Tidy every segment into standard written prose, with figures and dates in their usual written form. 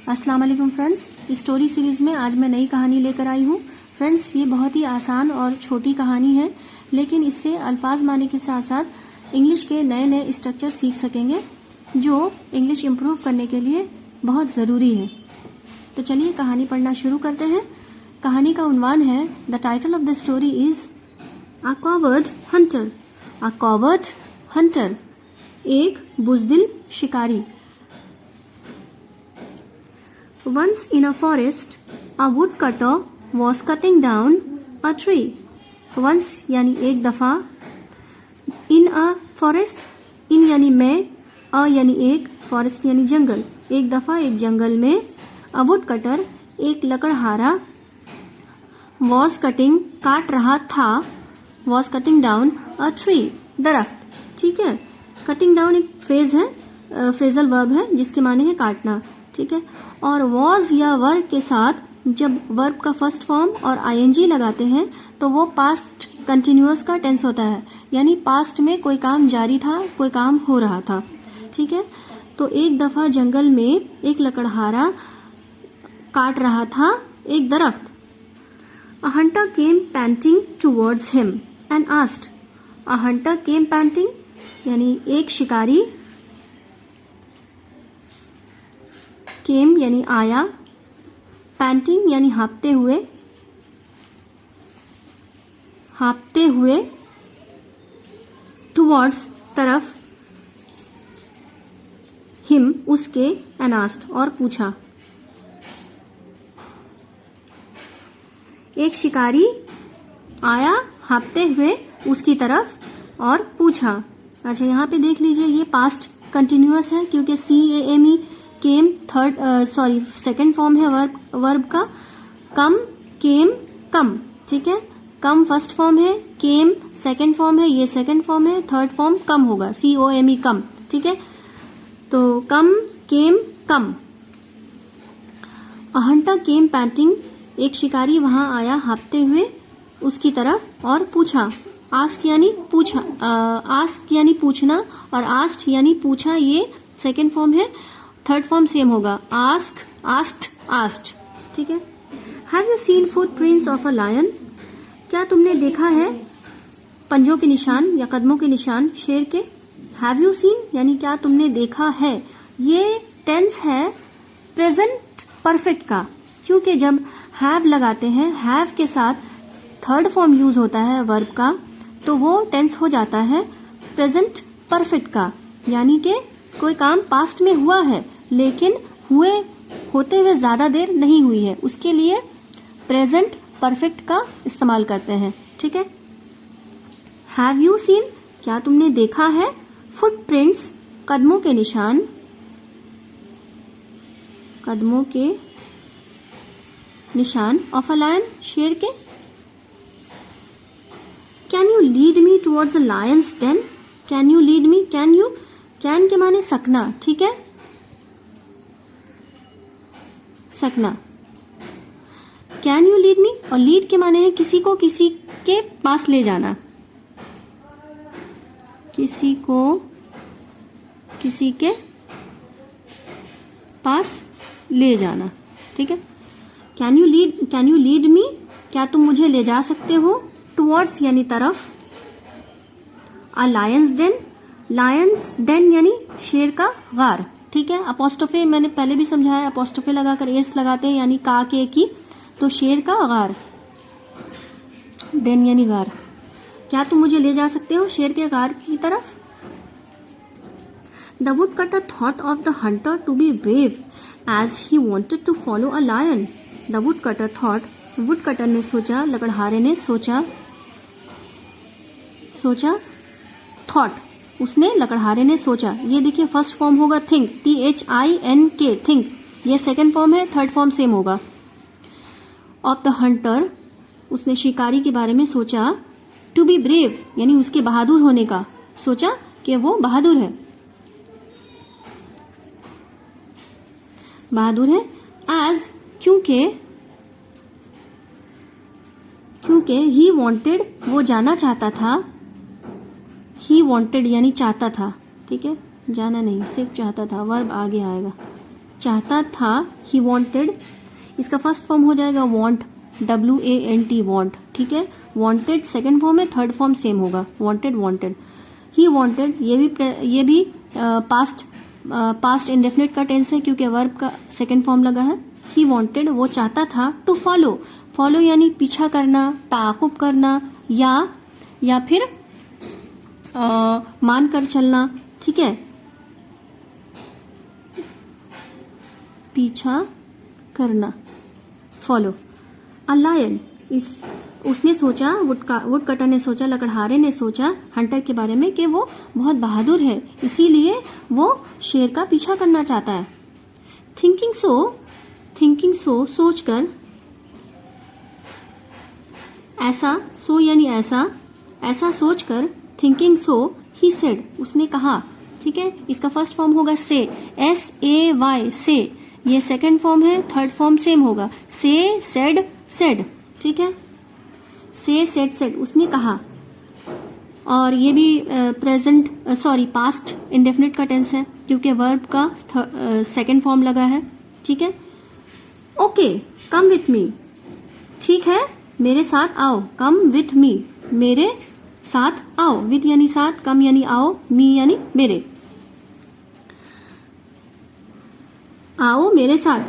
अस्सलाम वालेकुम फ्रेंड्स, इस स्टोरी सीरीज में आज मैं नई कहानी लेकर आई हूँ। फ्रेंड्स, ये बहुत ही आसान और छोटी कहानी है, लेकिन इससे अल्फाज माने के साथ साथ इंग्लिश के नए नए स्ट्रक्चर सीख सकेंगे, जो इंग्लिश इम्प्रूव करने के लिए बहुत ज़रूरी है। तो चलिए कहानी पढ़ना शुरू करते हैं। कहानी का उन्वान है, the title of the story is a coward Hunter. A coward Hunter, एक बुज़दिल शिकारी। Once in a forest, a woodcutter was cutting down a tree. Once यानी एक दफा, in a forest, in यानी में, a यानी एक, forest यानी जंगल, एक दफा एक जंगल में, a woodcutter एक लकड़हारा, was cutting काट रहा था, was cutting down a tree दरख्त। ठीक है, cutting down एक फ्रेज है, फ्रेजल वर्ब है जिसके माने है काटना। ठीक है, और वॉज या वर्ब के साथ जब वर्ब का फर्स्ट फॉर्म और आईएनजी लगाते हैं तो वो पास्ट कंटिन्यूअस का टेंस होता है, यानी पास्ट में कोई काम जारी था, कोई काम हो रहा था। ठीक है, तो एक दफा जंगल में एक लकड़हारा काट रहा था एक दरख्त। अ Hunter came painting towards him and asked. A Hunter came painting यानी एक शिकारी, केम यानी आया, पैंटिंग यानी हाँपते हुए, टुवर्ड्स तरफ, हिम उसके, एंड आस्क्ड और पूछा। एक शिकारी आया हाँपते हुए उसकी तरफ और पूछा। अच्छा, यहाँ पे देख लीजिए ये पास्ट कंटिन्यूअस है क्योंकि CAME केम सेकंड फॉर्म है वर्ब का। कम, केम, कम। ठीक है, कम फर्स्ट फॉर्म है, केम सेकंड फॉर्म है, ये सेकंड फॉर्म है, थर्ड फॉर्म कम होगा, COME कम। ठीक है, तो कम, केम, कम। अ हंटर केम पैंटिंग, एक शिकारी वहां आया हाँपते हुए उसकी तरफ और पूछा। आस्क यानी पूछा, आस्क यानी पूछना, और आस्क्ड यानी पूछा, ये सेकंड फॉर्म है, थर्ड फॉर्म सेम होगा, आस्क, आस्क्ड, आस्क्ड। ठीक है, have you seen footprints of a lion? क्या तुमने देखा है पंजों के निशान या कदमों के निशान शेर के? हैव यू सीन यानी क्या तुमने देखा है। ये टेंस है प्रेजेंट परफेक्ट का, क्योंकि जब हैव लगाते हैं, हैव के साथ थर्ड फॉर्म यूज होता है वर्ब का, तो वो टेंस हो जाता है प्रेजेंट परफेक्ट का, यानी कि कोई काम पास्ट में हुआ है लेकिन होते हुए ज्यादा देर नहीं हुई है, उसके लिए प्रेजेंट परफेक्ट का इस्तेमाल करते हैं। ठीक है, हैव यू सीन क्या तुमने देखा है, फुटप्रिंट्स कदमों के निशान, कदमों के निशान, ऑफ अ लायन शेर के। Can you lead me towards a lion's den? Can you lead me, can you, can के माने सकना। ठीक है, सकना, कैन यू लीड मी, और लीड के माने है किसी को किसी के पास ले जाना, किसी को किसी के पास ले जाना। ठीक है, कैन यू लीड मी, क्या तुम मुझे ले जा सकते हो, टुवर्ड्स यानी तरफ, अ लायंस डेन, लायंस डेन यानी शेर का गार। ठीक है, अपोस्ट्रोफे मैंने पहले भी समझाया, अपोस्ट्रोफे लगाकर एस लगाते हैं यानी का के की, तो शेर का गार, डेन यानी गार। क्या तुम मुझे ले जा सकते हो शेर के गार की तरफ। The woodcutter thought of the hunter to be brave as he wanted to follow a lion. The woodcutter thought, woodcutter ने सोचा, लकड़हारे ने सोचा, थॉट उसने, लकड़हारे ने सोचा। ये देखिए फर्स्ट फॉर्म होगा थिंक, THINK, थिंक, ये सेकंड फॉर्म है, थर्ड फॉर्म सेम होगा। ऑफ द हंटर, उसने शिकारी के बारे में सोचा, टू बी ब्रेव यानी उसके बहादुर होने का, सोचा कि वो बहादुर है, बहादुर है। एज क्योंकि ही वॉन्टेड, वो जाना चाहता था, ही वॉन्टेड यानी चाहता था। ठीक है, जाना नहीं, सिर्फ चाहता था, वर्ब आगे आएगा, चाहता था, ही वॉन्टेड, इसका फर्स्ट फॉर्म हो जाएगा वॉन्ट, WANT वॉन्ट, ठीक है। वॉन्टेड सेकेंड फॉर्म है, थर्ड फॉर्म सेम होगा, वॉन्टेड वॉन्टेड। ही वॉन्टेड ये भी पास्ट इंडेफिनिट का टेंस है क्योंकि वर्ब का सेकेंड फॉर्म लगा है। ही वॉन्टेड वो चाहता था, टू फॉलो, फॉलो यानी पीछा करना, ताकुब करना, या फिर मान कर चलना, ठीक है, पीछा करना, फॉलो। अ लायन, उसने सोचा, वुड कटर ने सोचा, लकड़हारे ने सोचा हंटर के बारे में कि वो बहुत बहादुर है, इसीलिए वो शेर का पीछा करना चाहता है। थिंकिंग सो सोचकर, ऐसा, सो यानी ऐसा सोचकर, थिंकिंग सो, ही सेड, उसने कहा, ठीक है। इसका फर्स्ट फॉर्म होगा से, SAY, से, ये सेकंड फॉर्म है, थर्ड फॉर्म सेम होगा, से, सेड, ठीक है। से, सेड, उसने कहा। और ये भी पास्ट इंडेफिनिट का टेंस है क्योंकि वर्ब का सेकंड फॉर्म लगा है, ठीक है। ओके, कम विथ मी, ठीक है, मेरे साथ आओ, कम विथ मी, मेरे साथ आओ, विथ यानी साथ, कम यानी आओ, मी यानी मेरे, आओ मेरे साथ।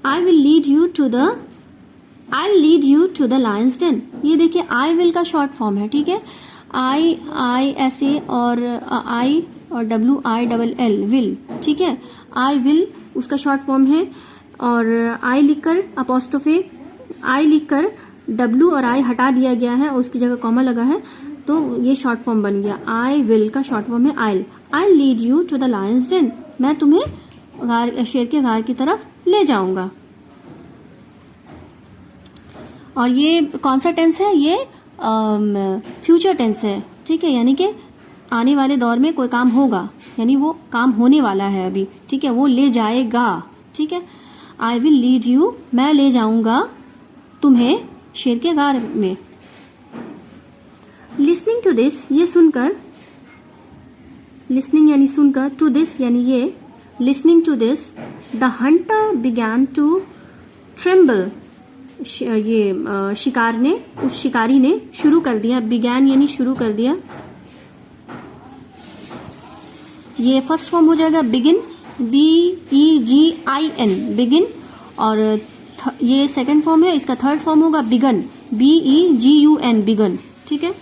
I will lead you to the lion's den। ये देखिए I will का शॉर्ट फॉर्म है, ठीक है। ISA और I और WILL, विल, ठीक है। I will उसका शॉर्ट फॉर्म है और I लिखकर अपोस्ट्रोफे I लिखकर W और I हटा दिया गया है और उसकी जगह कॉमा लगा है, तो ये शॉर्ट फॉर्म बन गया। I will का शॉर्ट फॉर्म है I'll lead you to the lion's den। मैं तुम्हें शेर के गार की तरफ ले जाऊंगा। और ये कौन सा टेंस है? ये फ्यूचर टेंस है, ठीक है, यानी कि आने वाले दौर में कोई काम होगा, यानी वो काम होने वाला है अभी, ठीक है, वो ले जाएगा, ठीक है। आई विल लीड यू, मैं ले जाऊंगा तुम्हें शेर के गार में। लिसनिंग टू दिस, ये सुनकर, लिसनिंग यानी सुनकर, टू दिस यानी ये, listening to this the hunter began to tremble, ये शिकार ने, उस शिकारी ने शुरू कर दिया, बिगैन यानी शुरू कर दिया। ये फर्स्ट फॉर्म हो जाएगा बिगिन, BEGIN, बिगिन, और ये सेकंड फॉर्म है, इसका थर्ड फॉर्म होगा बिगन, BEGUN, बिगन, ठीक है।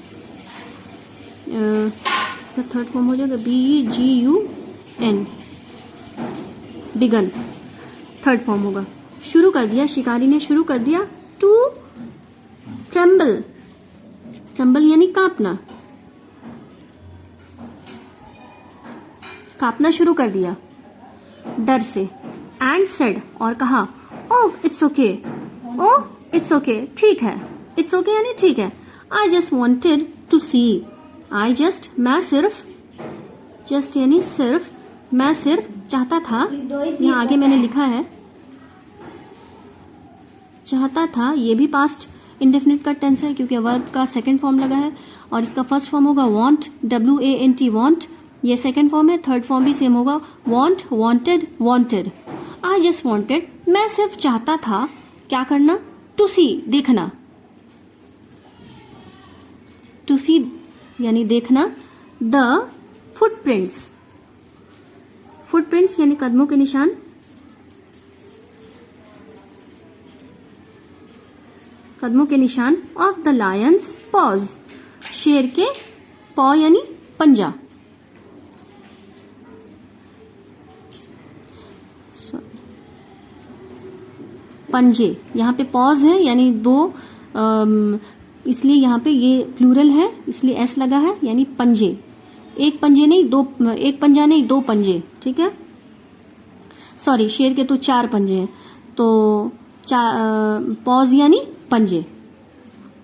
थर्ड फॉर्म हो जाएगा BEGUN, बिगन, थर्ड फॉर्म होगा। शुरू कर दिया, शिकारी ने शुरू कर दिया, टू ट्रेम्बल, ट्रेम्बल यानी कांपना, कांपना शुरू कर दिया डर से। एंड सेड, और कहा, oh it's okay, oh it's okay, ठीक है, इट्स ओके यानी ठीक है। I just wanted to see, I just, मैं सिर्फ, जस्ट यानी सिर्फ, मैं सिर्फ चाहता था, यहाँ आगे मैंने लिखा है चाहता था, ये भी पास्ट इंडेफिनिट का टेंस है क्योंकि वर्ब का सेकंड फॉर्म लगा है और इसका फर्स्ट फॉर्म होगा वांट, WANT, वांट, ये सेकंड फॉर्म है, थर्ड फॉर्म भी सेम होगा, want, wanted, wanted. I just wanted, मैं सिर्फ चाहता था, क्या करना? टू सी, देखना, टू सी यानी देखना। द फुटप्रिंट्स, फुटप्रिंट्स यानी कदमों के निशान, कदमों के निशान ऑफ द लायंस पॉज, शेर के पॉ यानी पंजा, पंजे, यहाँ पे पॉज है यानी दो, इसलिए यहाँ पे ये प्लूरल है इसलिए एस लगा है, यानी पंजे, एक पंजे नहीं दो, एक पंजा नहीं दो पंजे, ठीक है। सॉरी, शेर के तो 4 पंजे हैं, तो पॉज यानी पंजे।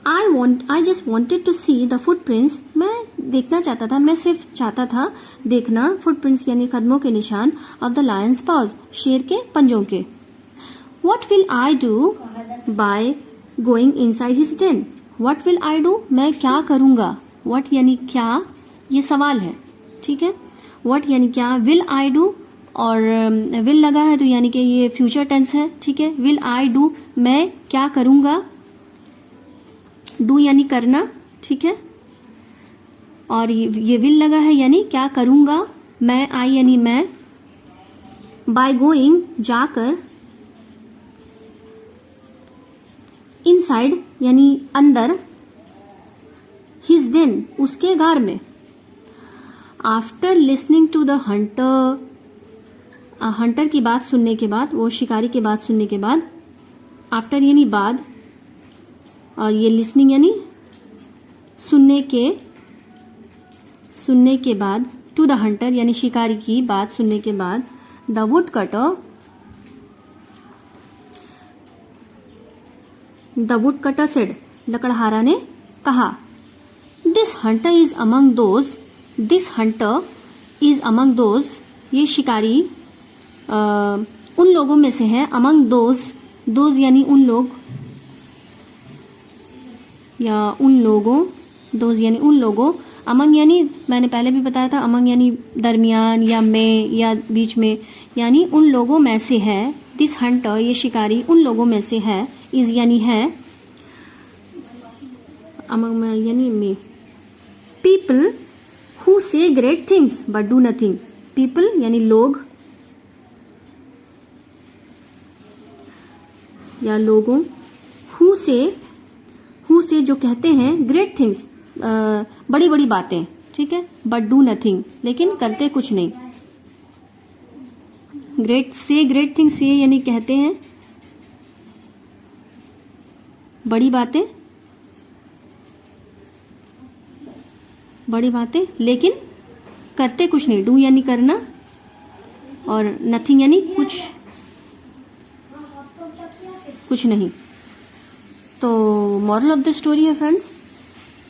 I just wanted to see the footprints, मैं देखना चाहता था, मैं सिर्फ चाहता था देखना, फुटप्रिंट्स यानी कदमों के निशान, ऑफ द लायंस पॉज, शेर के पंजों के। What will I do by going inside his den? What will I do? मैं क्या करूंगा? What यानी क्या, ये सवाल है, ठीक है। What यानी क्या, will I do, और विल लगा है तो यानी कि ये फ्यूचर टेंस है, ठीक है। विल आई डू, मैं क्या करूंगा, डू यानी करना, ठीक है। और ये विल लगा है यानी क्या करूंगा, मैं आई यानी मैं, बाय गोइंग जाकर, इनसाइड यानी अंदर, हिज डेन उसके घर में, after listening to the hunter, hunter की बात सुनने के बाद, वो शिकारी की बात सुनने के बाद, आफ्टर यानी बाद, और ये लिसनिंग यानी सुनने के बाद, टू द हंटर यानी शिकारी की बात सुनने के बाद, द वुड कटर सेड, लकड़हारा ने कहा, this Hunter is among those, ये शिकारी उन लोगों में से है, अमंग दोज यानी उन लोग या उन लोगों, दोज यानी उन लोगों, अमंग यानी मैंने पहले भी बताया था, अमंग यानी दरमियान या में या बीच में, यानी उन लोगों में से है। दिस हंटर ये शिकारी उन लोगों में से है, इज यानी है, अमंग में यानी में। पीपल हु से great things but do nothing, people यानी लोग या लोगों, हु से जो कहते हैं ग्रेट थिंग्स, बड़ी बड़ी बातें, ठीक है, बट डू नथिंग लेकिन करते कुछ नहीं। ग्रेट थिंग्स से यानी कहते हैं बड़ी बातें लेकिन करते कुछ नहीं, डू यानी करना और नथिंग यानी कुछ नहीं। तो मॉरल ऑफ द स्टोरी है फ्रेंड्स,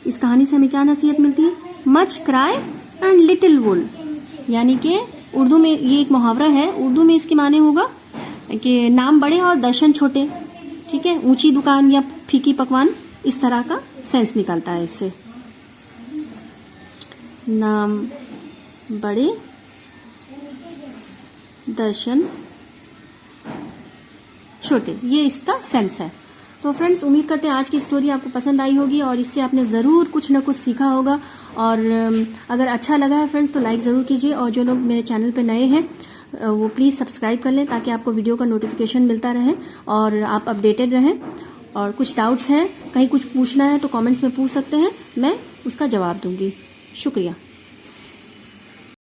इस कहानी से हमें क्या नसीहत मिलती है, मच क्राई एंड लिटिल वुल, यानी कि उर्दू में ये एक मुहावरा है, उर्दू में इसके माने होगा कि नाम बड़े और दर्शन छोटे, ठीक है, ऊंची दुकान या फीकी पकवान, इस तरह का सेंस निकलता है इससे। नाम बड़े दर्शन छोटे, ये इसका सेंस है। तो फ्रेंड्स उम्मीद करते हैं आज की स्टोरी आपको पसंद आई होगी और इससे आपने ज़रूर कुछ ना कुछ सीखा होगा। और अगर अच्छा लगा है फ्रेंड्स तो लाइक ज़रूर कीजिए, और जो लोग मेरे चैनल पे नए हैं वो प्लीज़ सब्सक्राइब कर लें ताकि आपको वीडियो का नोटिफिकेशन मिलता रहे और आप अपडेटेड रहें। और कुछ डाउट्स हैं, कहीं कुछ पूछना है तो कमेंट्स में पूछ सकते हैं, मैं उसका जवाब दूंगी। शुक्रिया।